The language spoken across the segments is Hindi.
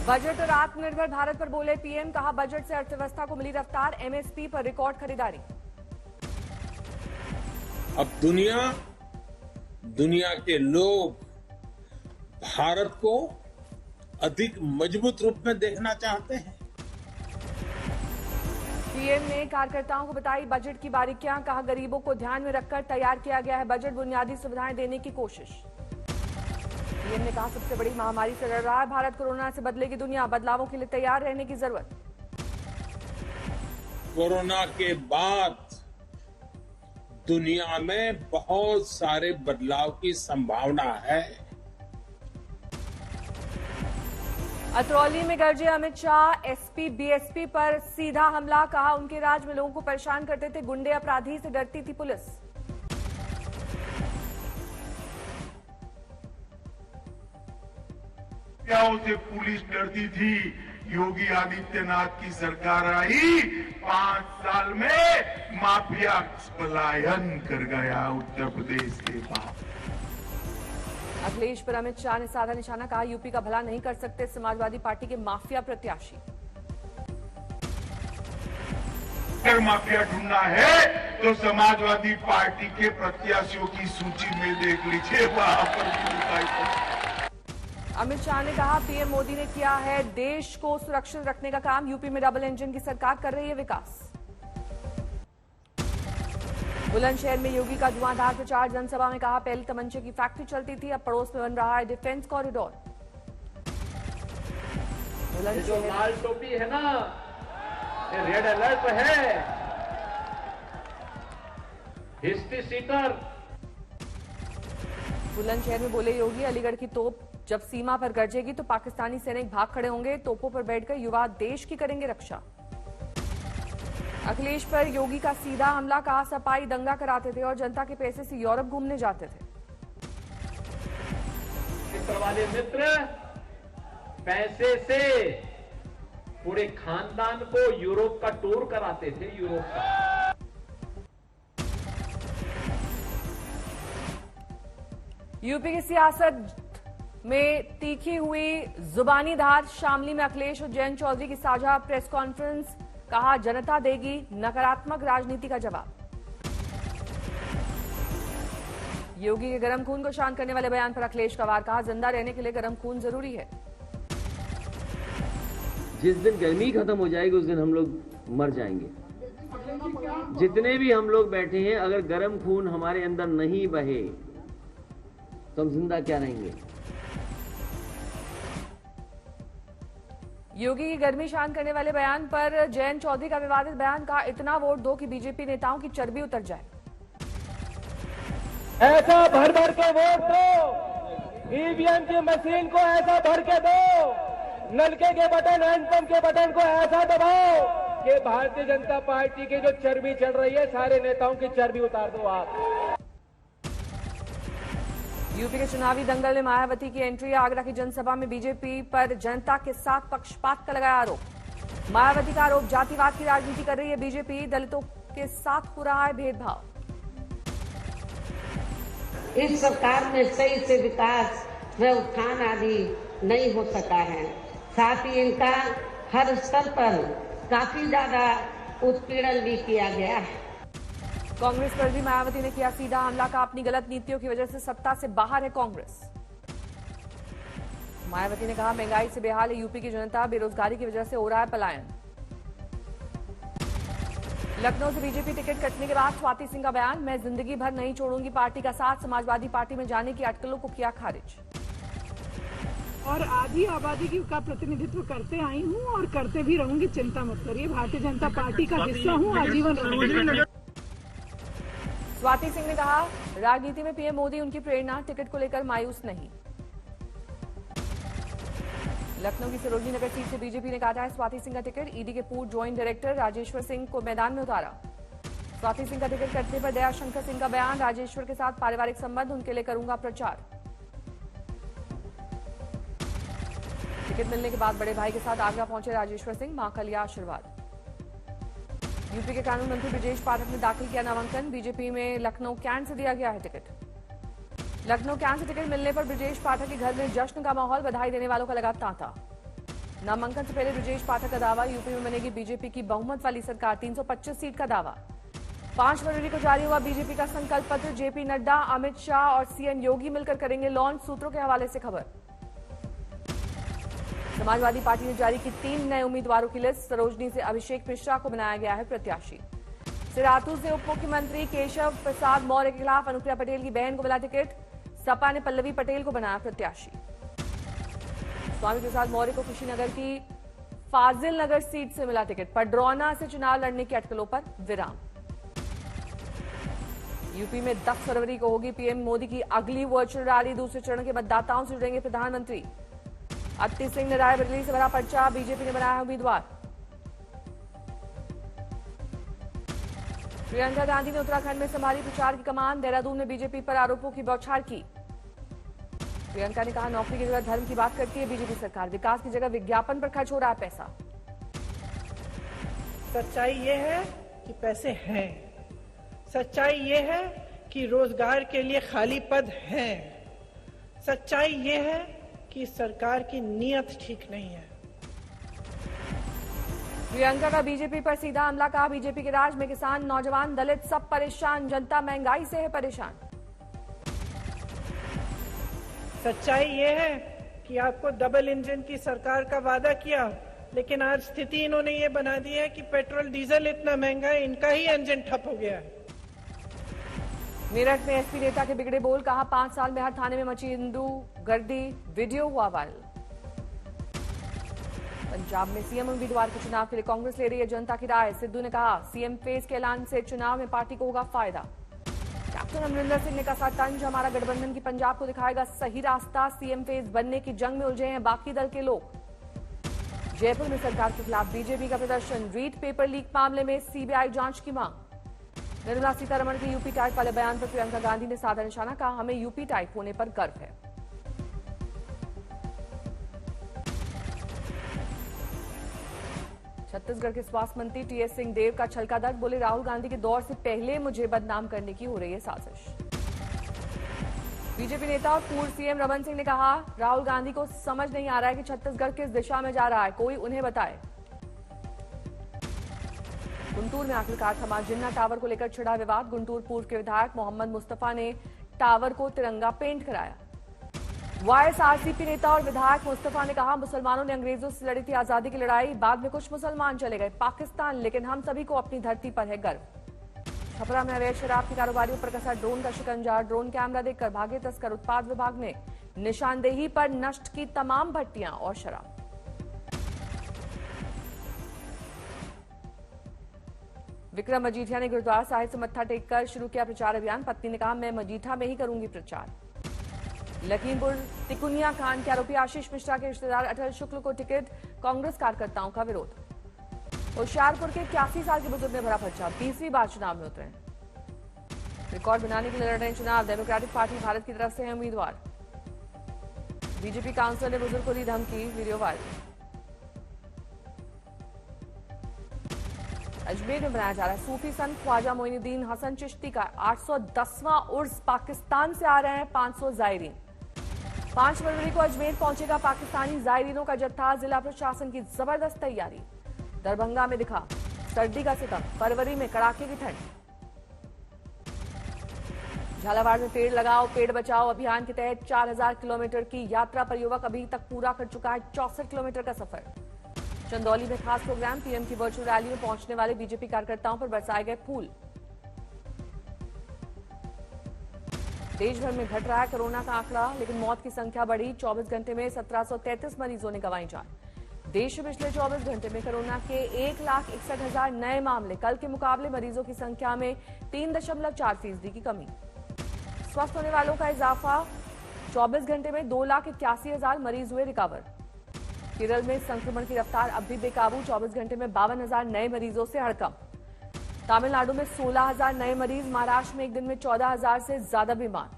बजट और आत्मनिर्भर भारत पर बोले पीएम, कहा बजट से अर्थव्यवस्था को मिली रफ्तार, एमएसपी पर रिकॉर्ड खरीदारी। अब दुनिया के लोग भारत को अधिक मजबूत रूप में देखना चाहते हैं। पीएम ने कार्यकर्ताओं को बताई बजट की बारीकियां, कहा गरीबों को ध्यान में रखकर तैयार किया गया है बजट, बुनियादी सुविधाएं देने की कोशिश। पीएम ने कहा सबसे बड़ी महामारी से लड़ रहा है भारत, कोरोना से बदलेगी दुनिया, बदलावों के लिए तैयार रहने की जरूरत। कोरोना के बाद दुनिया में बहुत सारे बदलाव की संभावना है। अतरौली में गरजे अमित शाह, एसपी बीएसपी पर सीधा हमला, कहा उनके राज में लोगों को परेशान करते थे गुंडे, अपराधी से डरती थी पुलिस। से पुलिस डरती थी, योगी आदित्यनाथ की सरकार आई, 5 साल में माफिया पलायन कर गया उत्तर प्रदेश के बाद। अखिलेश पर अमित शाह ने साधा निशाना, कहा यूपी का भला नहीं कर सकते समाजवादी पार्टी के माफिया प्रत्याशी। अगर माफिया ढूंढना है तो समाजवादी पार्टी के प्रत्याशियों की सूची में देख लीजिए, वहां पर भी दिखाई पड़ता। अमित शाह ने कहा पीएम मोदी ने किया है देश को सुरक्षित रखने का काम, यूपी में डबल इंजन की सरकार कर रही है विकास। बुलंदशहर में योगी का धुआंधार प्रचार, जनसभा में कहा पहले तमंचे की फैक्ट्री चलती थी, अब पड़ोस में बन रहा है डिफेंस कॉरिडोर। जो लाल टोपी है ना, ये रेड अलर्ट है, हिस्ट्री सीटर। बुलंदशहर में बोले योगी अलीगढ़ की तोप जब सीमा पर गरजेगी तो पाकिस्तानी सैनिक भाग खड़े होंगे, तोपों पर बैठकर युवा देश की करेंगे रक्षा। अखिलेश पर योगी का सीधा हमला, कहा सपाई दंगा कराते थे और जनता के पैसे से यूरोप घूमने जाते थे। मित्र वाले मित्र पैसे से पूरे खानदान को यूरोप का टूर कराते थे, यूरोप का। यूपी की सियासत में तीखी हुई जुबानी धार, शामली में अखिलेश और जयंत चौधरी की साझा प्रेस कॉन्फ्रेंस, कहा जनता देगी नकारात्मक राजनीति का जवाब। योगी के गर्म खून को शांत करने वाले बयान पर अखिलेश का वार, कहा जिंदा रहने के लिए गर्म खून जरूरी है। जिस दिन गर्मी खत्म हो जाएगी उस दिन हम लोग मर जाएंगे। जितने भी हम लोग बैठे हैं, अगर गर्म खून हमारे अंदर नहीं बहे तो हम जिंदा क्या रहेंगे। योगी की गर्मी शांत करने वाले बयान पर जयंत चौधरी का विवादित बयान, कहा इतना वोट दो कि बीजेपी नेताओं की चर्बी उतर जाए। ऐसा भर भर के वोट दो, ईवीएम की मशीन को ऐसा भर के दो, नलके के बटन, हैंडपंप के बटन को ऐसा दबाओ कि भारतीय जनता पार्टी की जो चर्बी चढ़ रही है, सारे नेताओं की चर्बी उतार दो आप। यूपी के चुनावी दंगल में मायावती की एंट्री, आगरा की जनसभा में बीजेपी पर जनता के साथ पक्षपात का लगाया आरोप। मायावती का आरोप, जातिवाद की राजनीति कर रही है बीजेपी, दलितों के साथ हो रहा है भेदभाव। इस सरकार में सही से विकास व उत्थान आदि नहीं हो सका है, साथ ही इनका हर स्तर पर काफी ज्यादा उत्पीड़न भी किया गया है। कांग्रेस पर भी मायावती ने किया सीधा हमला, का अपनी गलत नीतियों की वजह से सत्ता से बाहर है कांग्रेस। मायावती ने कहा महंगाई से बेहाल है यूपी की जनता, बेरोजगारी की वजह से हो रहा है पलायन। लखनऊ से बीजेपी टिकट कटने के बाद स्वाति सिंह का बयान, मैं जिंदगी भर नहीं छोड़ूंगी पार्टी का साथ, समाजवादी पार्टी में जाने की अटकलों को किया खारिज। और आधी आबादी का प्रतिनिधित्व करते आई हूं और करते भी रहूंगी, चिंता मत करिए, भारतीय जनता पार्टी का हिस्सा हूं, आजीवन रहूंगी। स्वाति सिंह ने कहा राजनीति में पीएम मोदी उनकी प्रेरणा, टिकट को लेकर मायूस नहीं। लखनऊ की सरोजनी नगर सीट से बीजेपी ने काटा है स्वाति सिंह का टिकट, ईडी के पूर्व ज्वाइंट डायरेक्टर राजेश्वर सिंह को मैदान में उतारा। स्वाति सिंह का टिकट कटने पर दयाशंकर सिंह का बयान, राजेश्वर के साथ पारिवारिक संबंध, उनके लिए करूंगा प्रचार। टिकट मिलने के बाद बड़े भाई के साथ आगरा पहुंचे राजेश्वर सिंह, मां का लिया आशीर्वाद। यूपी के कानून मंत्री ब्रजेश पाठक ने दाखिल किया नामांकन, बीजेपी में लखनऊ कैंट से दिया गया है टिकट। लखनऊ कैंट से टिकट मिलने पर ब्रजेश पाठक के घर में जश्न का माहौल, बधाई देने वालों का लगा तांता। नामांकन से पहले ब्रजेश पाठक का दावा, यूपी में बनेगी बीजेपी की बहुमत वाली सरकार, 325 सीट का दावा। 5 फरवरी को जारी हुआ बीजेपी का संकल्प पत्र, जेपी नड्डा, अमित शाह और सीएम योगी मिलकर करेंगे लॉन्च, सूत्रों के हवाले से खबर। समाजवादी पार्टी ने जारी की 3 नए उम्मीदवारों की लिस्ट, सरोजनी से अभिषेक मिश्रा को बनाया गया है प्रत्याशी। सिराथू से उप मुख्यमंत्री केशव प्रसाद मौर्य के खिलाफ अनुप्रिया पटेल की बहन को मिला टिकट, सपा ने पल्लवी पटेल को बनाया प्रत्याशी। स्वामी प्रसाद मौर्य को कुशीनगर की फाजिल नगर सीट से मिला टिकट, पडरौना से चुनाव लड़ने की अटकलों पर विराम। यूपी में 10 फरवरी को होगी पीएम मोदी की अगली वर्चुअल रैली, दूसरे चरण के मतदाताओं से जुड़ेंगे प्रधानमंत्री। अत्ती सिंह ने रायबरेली से भरा पर्चा, बीजेपी ने बनाया उम्मीदवार। प्रियंका गांधी ने उत्तराखंड में संभाली प्रचार की कमान, देहरादून में बीजेपी पर आरोपों की बौछार की। प्रियंका ने कहा, नौकरी की जगह धर्म की बात करती है बीजेपी सरकार, विकास की जगह विज्ञापन पर खर्च हो रहा है पैसा। सच्चाई ये है कि पैसे हैं, सच्चाई ये है कि रोजगार के लिए खाली पद हैं, सच्चाई ये है कि सरकार की नीयत ठीक नहीं है। प्रियंका का बीजेपी पर सीधा हमला, कहा बीजेपी के राज में किसान, नौजवान, दलित सब परेशान, जनता महंगाई से है परेशान। सच्चाई ये है कि आपको डबल इंजन की सरकार का वादा किया, लेकिन आज स्थिति इन्होंने ये बना दी है कि पेट्रोल डीजल इतना महंगा है, इनका ही इंजन ठप हो गया है। मेरठ में एसपी नेता के बिगड़े बोल, कहा 5 साल में हर थाने में मची हिंदू गर्दी, वीडियो हुआ वायरल। पंजाब में सीएम उम्मीदवार के चुनाव के लिए कांग्रेस ले रही है जनता की राय, सिद्धू ने कहा सीएम फेज के ऐलान से चुनाव में पार्टी को होगा फायदा। कैप्टन अमरिंदर सिंह ने कहा तंज हमारा गठबंधन की पंजाब को दिखाएगा सही रास्ता, सीएम फेज बनने की जंग में उलझे हैं बाकी दल के लोग। जयपुर में सरकार के खिलाफ बीजेपी का प्रदर्शन, रीट पेपर लीक मामले में सीबीआई जांच की मांग। निर्मला सीतारमण के यूपी टाइप वाले बयान पर प्रियंका गांधी ने साधा निशाना, कहा हमें यूपी टाइप होने पर गर्व है। छत्तीसगढ़ के स्वास्थ्य मंत्री टीएस सिंहदेव का छलका दर्द, बोले राहुल गांधी के दौर से पहले मुझे बदनाम करने की हो रही है साजिश। बीजेपी नेता और पूर्व सीएम रमन सिंह ने कहा राहुल गांधी को समझ नहीं आ रहा है कि छत्तीसगढ़ किस दिशा में जा रहा है, कोई उन्हें बताए। गुंटूर में आखिरकार थमा जिन्ना टावर को लेकर छिड़ा विवाद, गुंटूर पूर्व के विधायक मोहम्मद मुस्तफा ने टावर को तिरंगा पेंट कराया। वाईएसआरसीपी नेता और विधायक मुस्तफा ने कहा मुसलमानों ने अंग्रेजों से लड़ी थी आजादी की लड़ाई, बाद में कुछ मुसलमान चले गए पाकिस्तान, लेकिन हम सभी को अपनी धरती पर है गर्व। छपरा में अवैध शराब के कारोबारियों पर कसा ड्रोन का शिकंजा, ड्रोन कैमरा देखकर भागे तस्कर, उत्पाद विभाग ने निशानदेही पर नष्ट की तमाम भट्टियां और शराब। विक्रम मजीठिया ने गुरुद्वारा साहिब से मत्था टेककर शुरू किया प्रचार अभियान, पत्नी ने कहा मैं मजीठा में ही करूंगी प्रचार। लखीमपुर तिकुनिया कांड के आरोपी आशीष मिश्रा के रिश्तेदार अटल शुक्ल को टिकट, कांग्रेस कार्यकर्ताओं का विरोध। होशियारपुर के 81 साल के बुजुर्ग ने भरा पर्चा, 20वीं बार चुनाव में उतरे। रिकॉर्ड बनाने के लिए लड़ रहे चुनाव, डेमोक्रेटिक पार्टी भारत की तरफ से है उम्मीदवार। बीजेपी काउंसिलर ने बुजुर्ग को दी धमकी, वीडियो वायरल। अजमेर में बनाया जा रहा है सूफी संत ख्वाजा मोइनुद्दीन हसन चिश्ती का 810वां उर्स, पाकिस्तान से आ रहे हैं 500 जायरीन। 5 फरवरी को अजमेर पहुंचेगा पाकिस्तानी जायरीनों का जत्था, जिला प्रशासन की जबरदस्त तैयारी। दरभंगा में दिखा सर्दी का सितम, फरवरी में कड़ाके की ठंड। झालावाड़ में पेड़ लगाओ पेड़ बचाओ अभियान के तहत 4000 किलोमीटर की यात्रा पर युवक अभी तक पूरा कर चुका है 64 किलोमीटर का सफर। चंदौली में खास प्रोग्राम, पीएम की वर्चुअल रैली में पहुंचने वाले बीजेपी कार्यकर्ताओं पर बरसाए गए फूल। देश भर में घट रहा है कोरोना का आंकड़ा, लेकिन मौत की संख्या बढ़ी, 24 घंटे में 1733 मरीजों ने गंवाई जान। देश में पिछले 24 घंटे में कोरोना के 1,61,000 नए मामले, कल के मुकाबले मरीजों की संख्या में 3.4% की कमी। स्वस्थ होने वालों का इजाफा, 24 घंटे में 2,81,000 मरीज हुए रिकवर। केरल में संक्रमण की रफ्तार अब भी बेकाबू, 24 घंटे में 52,000 नए मरीजों से हड़कंप। तमिलनाडु में 16,000 नए मरीज, महाराष्ट्र में एक दिन में 14,000 से ज्यादा बीमार।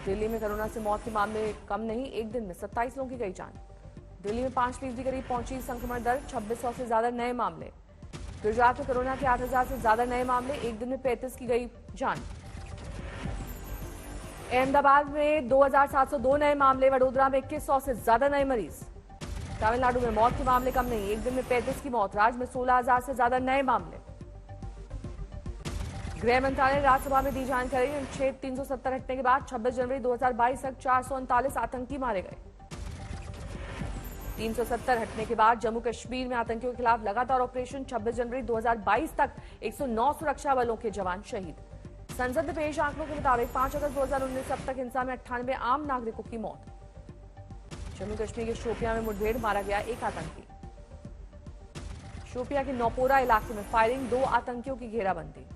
दिल्ली में कोरोना से मौत के मामले कम नहीं, एक दिन में 27 लोगों की गई जान। दिल्ली में 5% के करीब पहुंची संक्रमण दर, 2600 से ज्यादा नए मामले। गुजरात में कोरोना के 8,000 से ज्यादा नए मामले, एक दिन में 35 की गई जान। अहमदाबाद में 2,702 नए मामले, वडोदरा में 2100 से ज्यादा नए मरीज। तमिलनाडु में मौत के मामले कम नहीं, एक दिन में 35 की मौत, राज्य में 16,000 से ज्यादा नए मामले। गृह मंत्रालय ने राज्यसभा में दी जानकारी, अनुच्छेद 370 हटने के बाद 26 जनवरी 2022 तक 439 आतंकी मारे गए। 370 हटने के बाद जम्मू कश्मीर में आतंकियों के खिलाफ लगातार ऑपरेशन, 26 जनवरी 2022 तक 109 सुरक्षा बलों के जवान शहीद। संसद में पेश आंकड़ों के मुताबिक 5 अगस्त 2019 अब तक हिंसा में 98 आम नागरिकों की मौत। जम्मू कश्मीर के शोपियां में मुठभेड़, मारा गया एक आतंकी। शोपियां के नौपोरा इलाके में फायरिंग, 2 आतंकियों की घेराबंदी।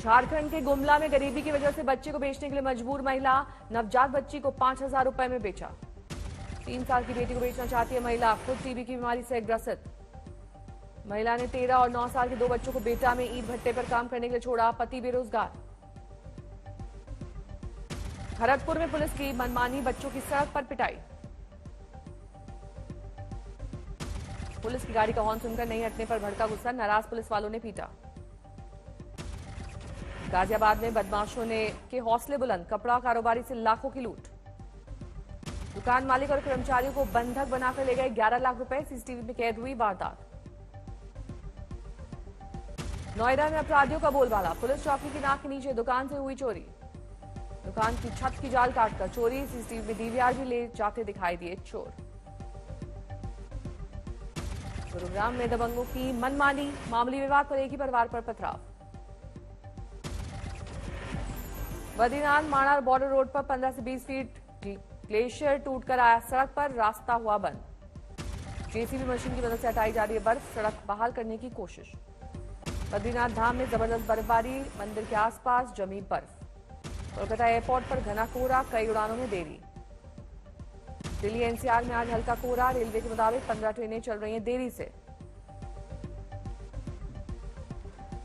झारखंड के गुमला में गरीबी की वजह से बच्चे को बेचने के लिए मजबूर महिला, नवजात बच्ची को 5,000 रुपए में बेचा। 3 साल की बेटी को बेचना चाहती है महिला, खुद टीबी की बीमारी से ग्रसित। महिला ने 13 और 9 साल के 2 बच्चों को बेटा में ईंट भट्टे पर काम करने के लिए छोड़ा, पति बेरोजगार। भरतपुर में पुलिस की मनमानी, बच्चों की सड़क पर पिटाई। पुलिस की गाड़ी का हॉर्न सुनकर नहीं हटने पर भड़का गुस्सा, नाराज पुलिस वालों ने पीटा। गाजियाबाद में बदमाशों ने के हौसले बुलंद, कपड़ा कारोबारी से लाखों की लूट। दुकान मालिक और कर्मचारियों को बंधक बनाकर ले गए 11 लाख रुपए, सीसीटीवी में कैद हुई वारदात। नोएडा में अपराधियों का बोलबाला, पुलिस चौकी की नाक के नीचे दुकान से हुई चोरी। दुकान की छत की जाल काटकर चोरी, सीसीटीवी में डीवीआर भी ले जाते दिखाई दिए चोर। गुरुग्राम में दबंगों की मनमानी, मामूली विवाद पर एक ही परिवार पर पथराव। बद्रीनाथ माणा बॉर्डर रोड पर 15 से 20 फीट ग्लेशियर टूटकर आया, सड़क पर रास्ता हुआ बंद। जेसीबी मशीन की मदद से हटाई जा रही है बर्फ, सड़क बहाल करने की कोशिश। बद्रीनाथ धाम में जबरदस्त बर्फबारी, मंदिर के आसपास जमी बर्फ। कोलकाता एयरपोर्ट पर घना कोहरा, कई उड़ानों में देरी। दिल्ली एनसीआर में आज हल्का कोहरा, रेलवे के मुताबिक 15 ट्रेनें चल रही हैं देरी से।